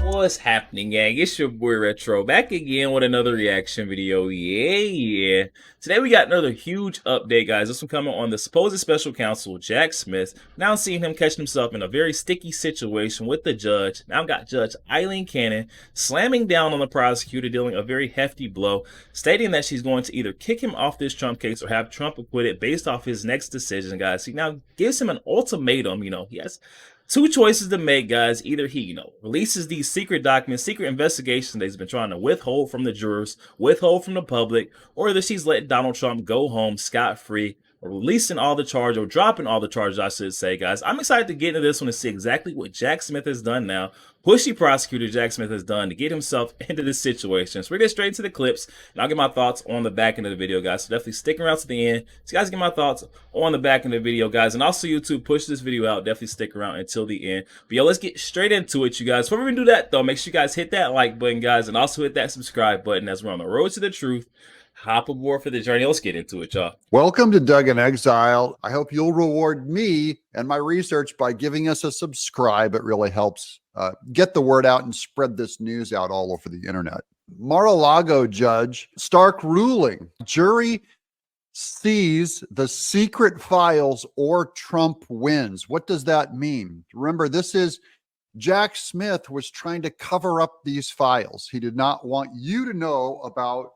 What's happening, gang? It's your boy Retro back again with another reaction video. Yeah. Today we got another huge update, guys. This one coming on the supposed special counsel, Jack Smith. Now seeing him catching himself in a very sticky situation with the judge. Now got Judge Eileen Cannon slamming down on the prosecutor, dealing a very hefty blow, stating that she's going to either kick him off this Trump case or have Trump acquitted based off his next decision, guys. He now gives him an ultimatum. He has two choices to make, guys. Either he, releases these secret documents, secret investigations that he's been trying to withhold from the jurors, withhold from the public, or that she's letting Donald Trump go home scot-free, or releasing all the charges, or dropping all the charges, I should say, guys. I'm excited to get into this one to see exactly what Jack Smith has done now, pushy prosecutor Jack Smith has done to get himself into this situation. So we're going to get straight into the clips, and I'll get my thoughts on the back end of the video, guys. So definitely stick around to the end. So you guys get my thoughts on the back end of the video, guys. And also YouTube, push this video out. Definitely stick around until the end. But yo, let's get straight into it, you guys. Before we do that, though, make sure you guys hit that like button, guys, and also hit that subscribe button as we're on the road to the truth. Hop aboard for the journey. Let's get into it, y'all. Welcome to Doug in Exile. I hope you'll reward me and my research by giving us a subscribe. It really helps get the word out and spread this news out all over the internet. Mar-a-Lago judge, stark ruling. Jury sees the secret files or Trump wins. What does that mean? Remember, this is Jack Smith was trying to cover up these files. He did not want you to know about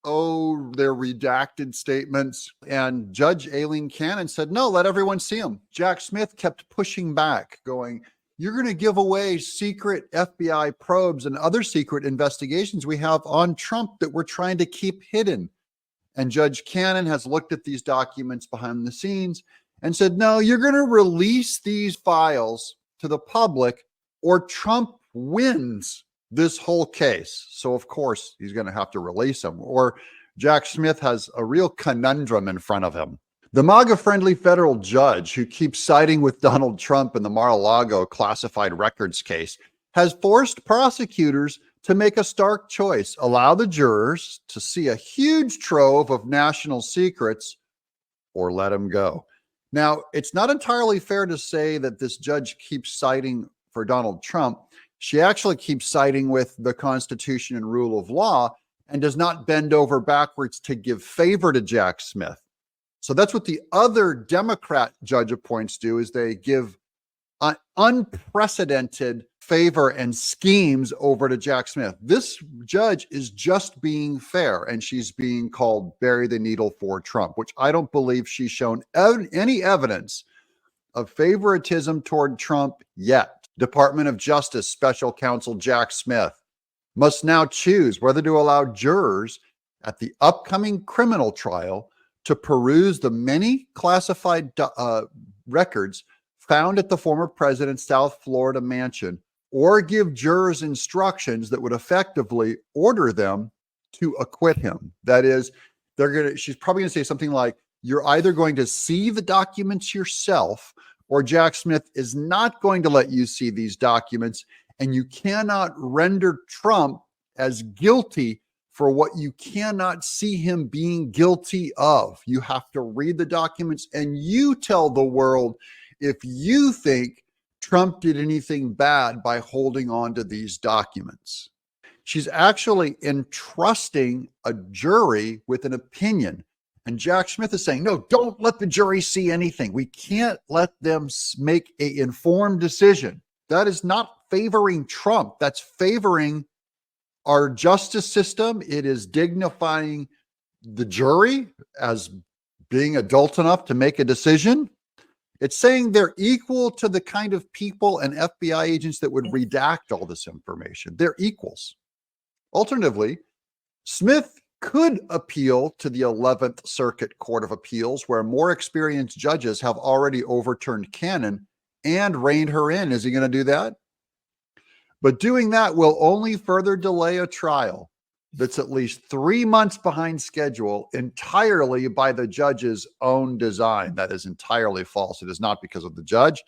their redacted statements. And Judge Eileen Cannon said, no, let everyone see them. Jack Smith kept pushing back, going, you're going to give away secret FBI probes and other secret investigations we have on Trump that we're trying to keep hidden. And Judge Cannon has looked at these documents behind the scenes and said, no, you're going to release these files to the public or Trump wins this whole case. So of course he's going to have to release them, or Jack Smith has a real conundrum in front of him. The MAGA-friendly federal judge who keeps siding with Donald Trump in the Mar-a-Lago classified records case has forced prosecutors to make a stark choice: allow the jurors to see a huge trove of national secrets or let him go. Now, it's not entirely fair to say that this judge keeps siding for Donald Trump. She actually keeps siding with the Constitution and rule of law and does not bend over backwards to give favor to Jack Smith. So that's what the other Democrat judge appoints do, is they give unprecedented favor and schemes over to Jack Smith. This judge is just being fair, and she's being called bury the needle for Trump, which I don't believe she's shown any evidence of favoritism toward Trump yet. Department of Justice Special Counsel Jack Smith must now choose whether to allow jurors at the upcoming criminal trial to peruse the many classified records found at the former president's South Florida mansion, or give jurors instructions that would effectively order them to acquit him. That is, she's probably going to say something like, you're either going to see the documents yourself, or Jack Smith is not going to let you see these documents, and you cannot render Trump as guilty for what you cannot see him being guilty of. You have to read the documents and you tell the world if you think Trump did anything bad by holding on to these documents. She's actually entrusting a jury with an opinion. And Jack Smith is saying, no, don't let the jury see anything. We can't let them make an informed decision. That is not favoring Trump. That's favoring our justice system. It is dignifying the jury as being adult enough to make a decision. It's saying they're equal to the kind of people and FBI agents that would redact all this information. They're equals. Alternatively, Smith could appeal to the 11th Circuit Court of Appeals, where more experienced judges have already overturned Cannon and reined her in. Is he going to do that? But doing that will only further delay a trial that's at least 3 months behind schedule, entirely by the judge's own design. That is entirely false. It is not because of the judge.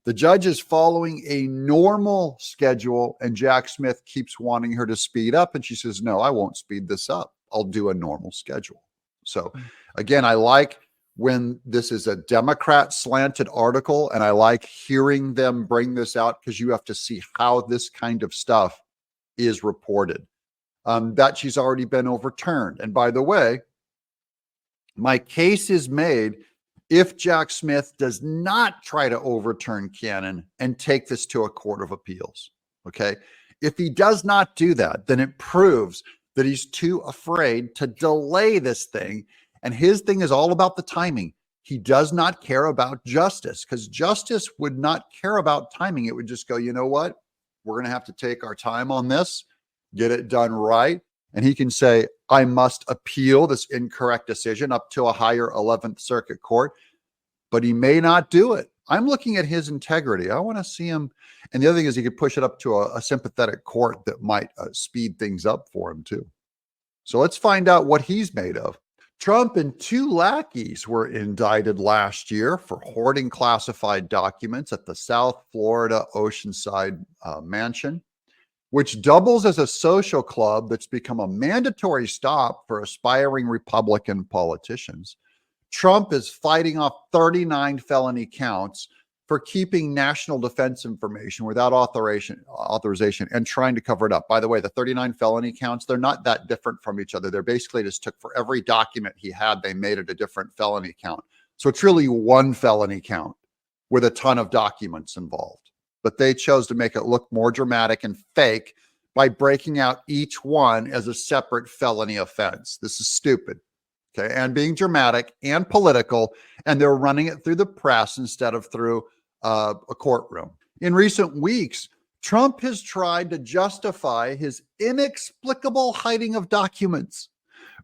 The judge is following a normal schedule, and Jack Smith keeps wanting her to speed up. And she says, no, I won't speed this up. I'll do a normal schedule. So again, I like when this is a Democrat slanted article, and I like hearing them bring this out because you have to see how this kind of stuff is reported. That she's already been overturned. And by the way, my case is made if Jack Smith does not try to overturn Cannon and take this to a court of appeals. Okay. If he does not do that, then it proves that he's too afraid to delay this thing. And his thing is all about the timing. He does not care about justice, because justice would not care about timing. It would just go, you know what? We're going to have to take our time on this, get it done right. And he can say, I must appeal this incorrect decision up to a higher 11th Circuit Court, but he may not do it. I'm looking at his integrity. I want to see him. And the other thing is he could push it up to a sympathetic court that might speed things up for him too. So let's find out what he's made of. Trump and 2 lackeys were indicted last year for hoarding classified documents at the South Florida Oceanside mansion, which doubles as a social club that's become a mandatory stop for aspiring Republican politicians. Trump is fighting off 39 felony counts for keeping national defense information without authorization and trying to cover it up. By the way, the 39 felony counts, they're not that different from each other. They're basically just took for every document he had, they made it a different felony count. So it's really one felony count with a ton of documents involved. But they chose to make it look more dramatic and fake by breaking out each one as a separate felony offense. This is stupid. Okay, and being dramatic and political, and they're running it through the press instead of through a courtroom. In recent weeks, Trump has tried to justify his inexplicable hiding of documents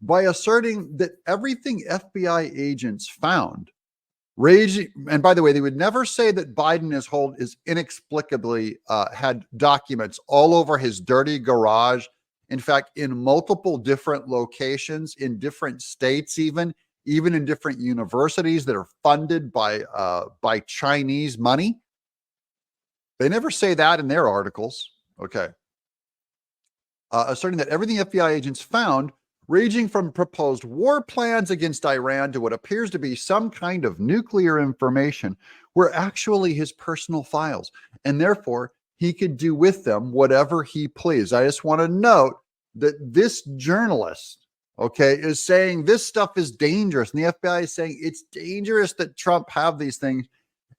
by asserting that everything FBI agents found, and by the way, they would never say that Biden is inexplicably had documents all over his dirty garage. In fact, in multiple different locations, in different states, even in different universities that are funded by Chinese money. They never say that in their articles. Okay. Asserting that everything FBI agents found, ranging from proposed war plans against Iran to what appears to be some kind of nuclear information, were actually his personal files. And therefore, he could do with them whatever he pleased. I just want to note that this journalist, okay, is saying this stuff is dangerous. And the FBI is saying it's dangerous that Trump have these things.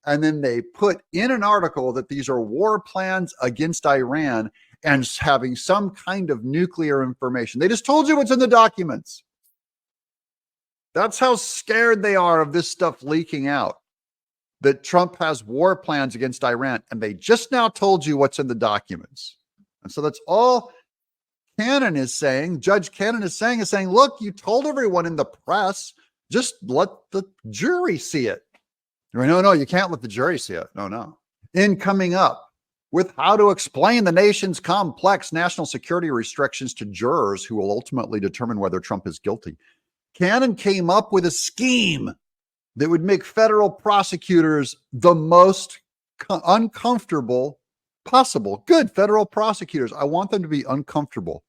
And then they put in an article that these are war plans against Iran and having some kind of nuclear information. They just told you what's in the documents. That's how scared they are of this stuff leaking out, that Trump has war plans against Iran. And they just now told you what's in the documents. And so that's all Cannon is saying, Judge Cannon is saying, look, you told everyone in the press, just let the jury see it. No, you can't let the jury see it. No. In coming up with how to explain the nation's complex national security restrictions to jurors who will ultimately determine whether Trump is guilty, Cannon came up with a scheme that would make federal prosecutors the most uncomfortable possible. Good federal prosecutors. I want them to be uncomfortable.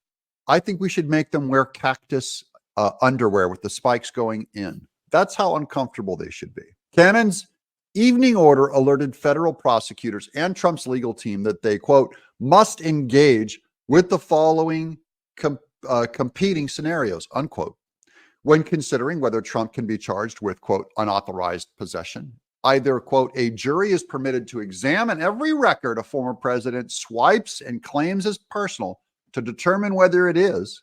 I think we should make them wear cactus underwear with the spikes going in. That's how uncomfortable they should be. Cannon's evening order alerted federal prosecutors and Trump's legal team that they, quote, must engage with the following competing scenarios, unquote, when considering whether Trump can be charged with, quote, unauthorized possession. Either, quote, a jury is permitted to examine every record a former president swipes and claims as personal to determine whether it is,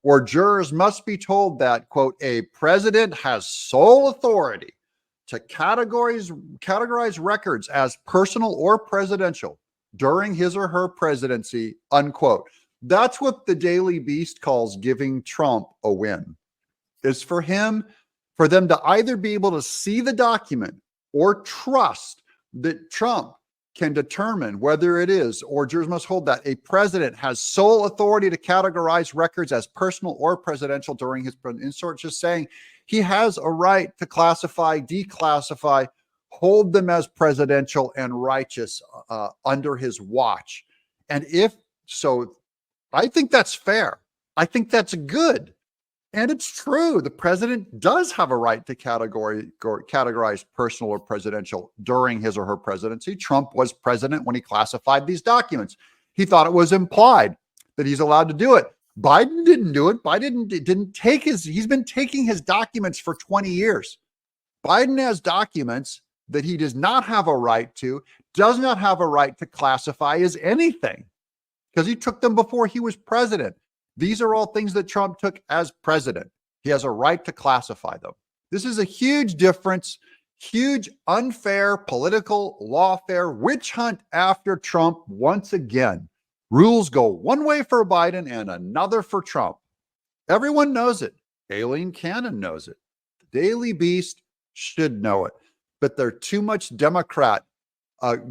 or jurors must be told that, quote, a president has sole authority to categorize records as personal or presidential during his or her presidency, unquote. That's what the Daily Beast calls giving Trump a win, is for them to either be able to see the document or trust that Trump can determine whether it is, or jurors must hold that a president has sole authority to categorize records as personal or presidential during his presidency. In short, just saying he has a right to classify, declassify, hold them as presidential and righteous under his watch. And if so, I think that's fair. I think that's good. And it's true. The president does have a right to categorize personal or presidential during his or her presidency. Trump was president when he classified these documents. He thought it was implied that he's allowed to do it. Biden didn't do it. Biden didn't take he's been taking his documents for 20 years. Biden has documents that he does not have a right to, does not have a right to classify as anything because he took them before he was president. These are all things that Trump took as president. He has a right to classify them. This is a huge difference, huge unfair political lawfare witch hunt after Trump once again. Rules go one way for Biden and another for Trump. Everyone knows it. Aileen Cannon knows it. The Daily Beast should know it. But they're too much Democrat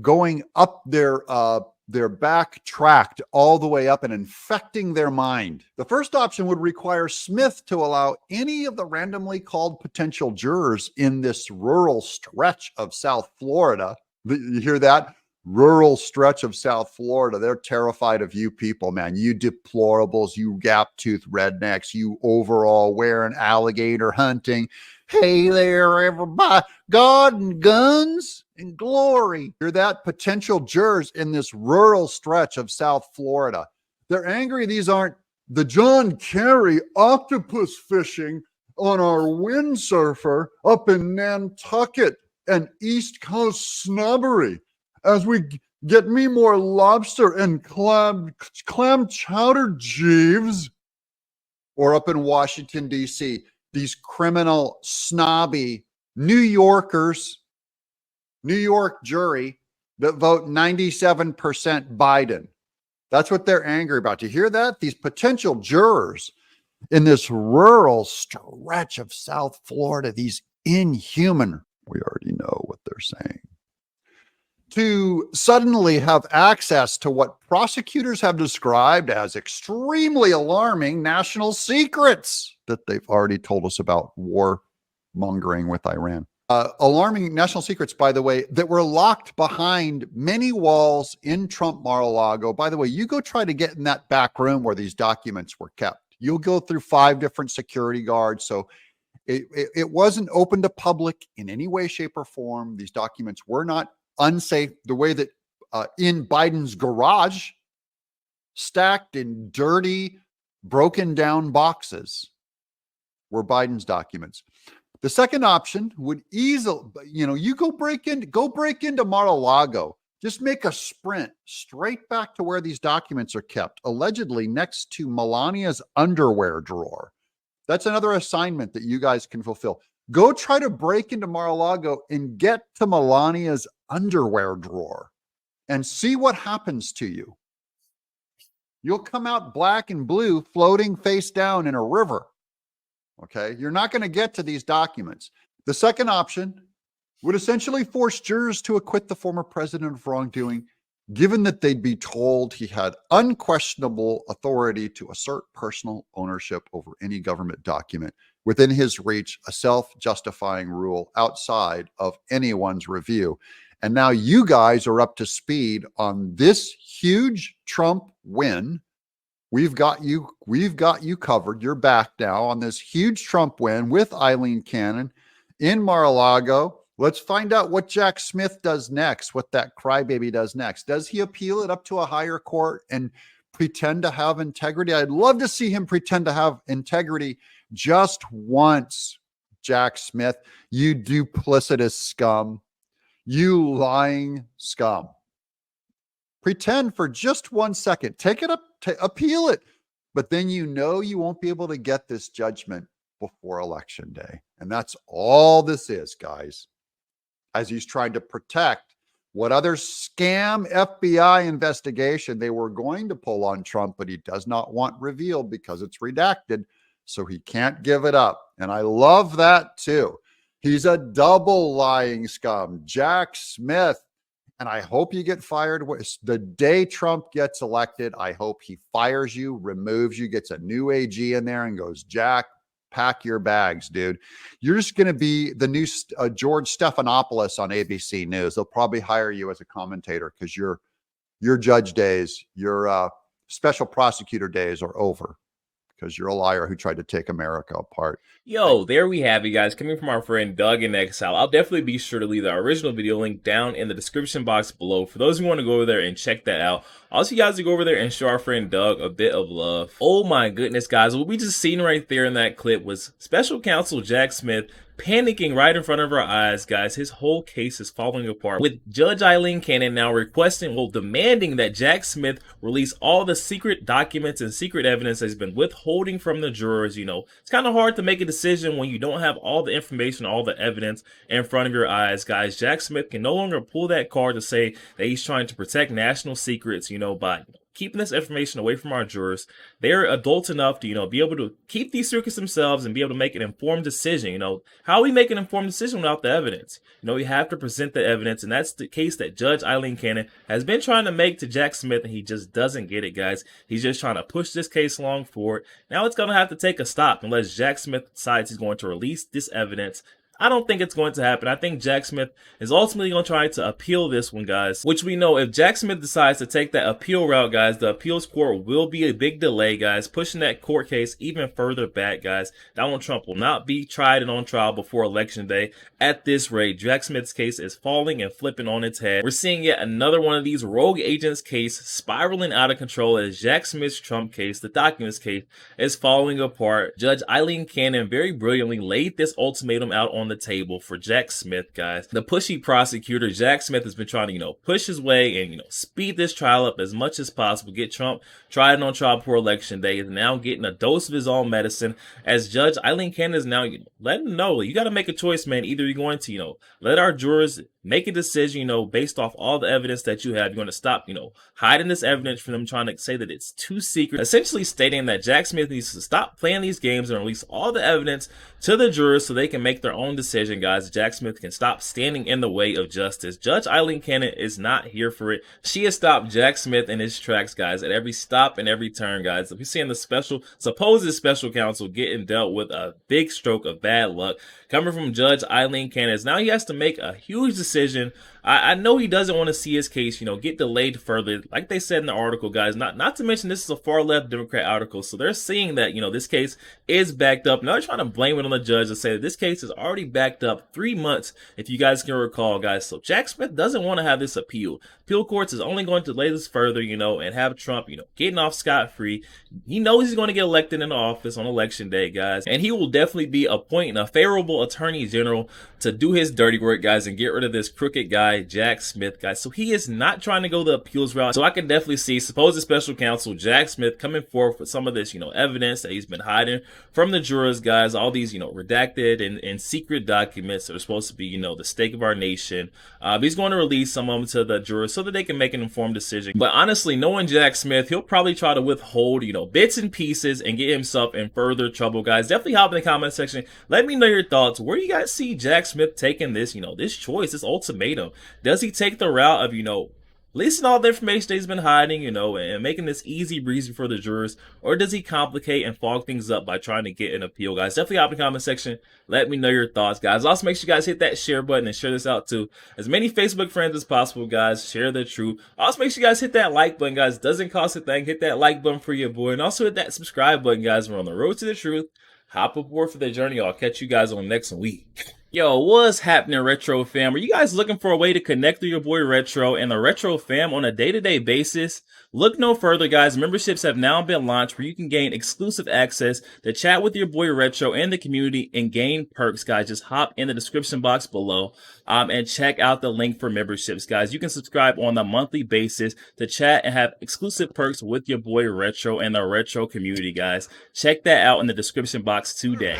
going up their back tracked all the way up and infecting their mind. The first option would require Smith to allow any of the randomly called potential jurors in this rural stretch of South Florida. You hear that? Rural stretch of South Florida. They're terrified of you people, man. You deplorables, you gap-toothed rednecks, you overall wearing alligator hunting. Hey there, everybody. God and guns and glory. You're that potential jurors in this rural stretch of South Florida. They're angry these aren't the John Kerry octopus fishing on our windsurfer up in Nantucket and East Coast snobbery as we get me more lobster and clam chowder, Jeeves. Or up in Washington, D.C., these criminal, snobby New Yorkers, New York jury that vote 97% Biden. That's what they're angry about. You hear that? These potential jurors in this rural stretch of South Florida, these inhuman, we already know what they're saying, to suddenly have access to what prosecutors have described as extremely alarming national secrets that they've already told us about war mongering with Iran. Alarming national secrets, by the way, that were locked behind many walls in Trump Mar-a-Lago. By the way, you go try to get in that back room where these documents were kept. You'll go through 5 different security guards. So it wasn't open to public in any way, shape, or form. These documents were not unsafe the way that in Biden's garage, stacked in dirty, broken down boxes, were Biden's documents. The second option would easily, you go break into Mar-a-Lago, just make a sprint straight back to where these documents are kept, allegedly next to Melania's underwear drawer. That's another assignment that you guys can fulfill. Go try to break into Mar-a-Lago and get to Melania's underwear drawer and see what happens to you. You'll come out black and blue, floating face down in a river. Okay, you're not going to get to these documents. The second option would essentially force jurors to acquit the former president of wrongdoing, given that they'd be told he had unquestionable authority to assert personal ownership over any government document within his reach, a self-justifying rule outside of anyone's review. And now you guys are up to speed on this huge Trump win. We've got you covered. You're back now on this huge Trump win with Aileen Cannon in Mar-a-Lago. Let's find out what Jack Smith does next, what that crybaby does next. Does he appeal it up to a higher court and pretend to have integrity? I'd love to see him pretend to have integrity just once, Jack Smith, you duplicitous scum, you lying scum. Pretend for just 1 second. Take it up, appeal it. But then you won't be able to get this judgment before Election Day. And that's all this is, guys. As he's trying to protect what other scam FBI investigation they were going to pull on Trump, but he does not want revealed because it's redacted. So he can't give it up. And I love that too. He's a double lying scum, Jack Smith. And I hope you get fired. The day Trump gets elected, I hope he fires you, removes you, gets a new AG in there and goes, Jack, pack your bags, dude. You're just going to be the new George Stephanopoulos on ABC News. They'll probably hire you as a commentator because your judge days, your special prosecutor days are over because you're a liar who tried to take America apart. Yo, there we have it, guys. Coming from our friend Doug in Exile. I'll definitely be sure to leave the original video link down in the description box below for those who want to go over there and check that out. I'll ask you guys to go over there and show our friend Doug a bit of love. Oh my goodness, guys. What we just seen right there in that clip was Special Counsel Jack Smith panicking right in front of our eyes, guys. His whole case is falling apart, with Judge Eileen Cannon now requesting, well, demanding that Jack Smith release all the secret documents and secret evidence that he's been withholding from the jurors. You know, it's kind of hard to make a decision when you don't have all the information, all the evidence in front of your eyes, guys. Jack Smith can no longer pull that card to say that he's trying to protect national secrets, you know, by keeping this information away from our jurors. They're adults enough to, you know, be able to keep these secrets themselves and be able to make an informed decision. You know, how we make an informed decision without the evidence? You know, we have to present the evidence, and that's the case that Judge Eileen Cannon has been trying to make to Jack Smith, and he just doesn't get it, guys. He's just trying to push this case along forward. Now it's going to have to take a stop unless Jack Smith decides he's going to release this evidence. I don't think it's going to happen. I think Jack Smith is ultimately going to try to appeal this one, guys, which we know if Jack Smith decides to take that appeal route, guys, the appeals court will be a big delay, guys, pushing that court case even further back, guys. Donald Trump will not be tried and on trial before Election Day. At this rate, Jack Smith's case is falling and flipping on its head. We're seeing yet another one of these rogue agents case spiraling out of control as Jack Smith's Trump case, the documents case, is falling apart. Judge Eileen Cannon very brilliantly laid this ultimatum out on the table for Jack Smith, guys. The pushy prosecutor, Jack Smith, has been trying to, you know, push his way and, you know, speed this trial up as much as possible, get Trump tried and on trial before Election Day, is now getting a dose of his own medicine as Judge Eileen Cannon is now, you know, letting him know, you got to make a choice, man. Either you're going to, you know, let our jurors make a decision, you know, based off all the evidence that you have. You're going to stop, you know, hiding this evidence from them, trying to say that it's too secret, essentially stating that Jack Smith needs to stop playing these games and release all the evidence to the jurors so they can make their own decision, guys. Jack Smith can stop standing in the way of justice. Judge Eileen Cannon is not here for it. She has stopped Jack Smith in his tracks, guys, at every stop and every turn, guys. We're seeing the supposed special counsel getting dealt with a big stroke of bad luck coming from Judge Eileen Cannon. Now he has to make a huge decision. I know he doesn't want to see his case, you know, get delayed further. Like they said in the article, guys, not to mention this is a far left Democrat article. So they're seeing that, you know, this case is backed up. Now they're trying to blame it on the judge and say that this case is already backed up 3 months, if you guys can recall, guys. So Jack Smith doesn't want to have this appeal. Appeal courts is only going to delay this further, you know, and have Trump, you know, getting off scot-free. He knows he's going to get elected into office on Election Day, guys. And he will definitely be appointing a favorable attorney general to do his dirty work, guys, and get rid of this crooked guy, Jack Smith, guys. So he is not trying to go the appeals route. So I can definitely see supposed special counsel Jack Smith coming forth with some of this, you know, evidence that he's been hiding from the jurors, guys. All these, you know, redacted and secret documents that are supposed to be, you know, the stake of our nation. He's going to release some of them to the jurors so that they can make an informed decision. But honestly, knowing Jack Smith, he'll probably try to withhold, you know, bits and pieces and get himself in further trouble, guys. Definitely hop in the comment section. Let me know your thoughts. Where do you guys see Jack Smith taking this, you know, this choice, this ultimatum? Does he take the route of, you know, releasing all the information that he's been hiding, you know, and making this easy breezy for the jurors? Or does he complicate and fog things up by trying to get an appeal, guys? Definitely hop in the comment section. Let me know your thoughts, guys. Also, make sure you guys hit that share button and share this out to as many Facebook friends as possible, guys. Share the truth. Also, make sure you guys hit that like button, guys. Doesn't cost a thing. Hit that like button for your boy. And also hit that subscribe button, guys. We're on the road to the truth. Hop aboard for the journey. I'll catch you guys on next week. Yo, what's happening, Retro fam? Are you guys looking for a way to connect with your boy Retro and the Retro fam on a day-to-day basis? Look no further, guys. Memberships have now been launched where you can gain exclusive access to chat with your boy Retro and the community and gain perks, guys. Just hop in the description box below and check out the link for memberships, guys. You can subscribe on a monthly basis to chat and have exclusive perks with your boy Retro and the Retro community, guys. Check that out in the description box today.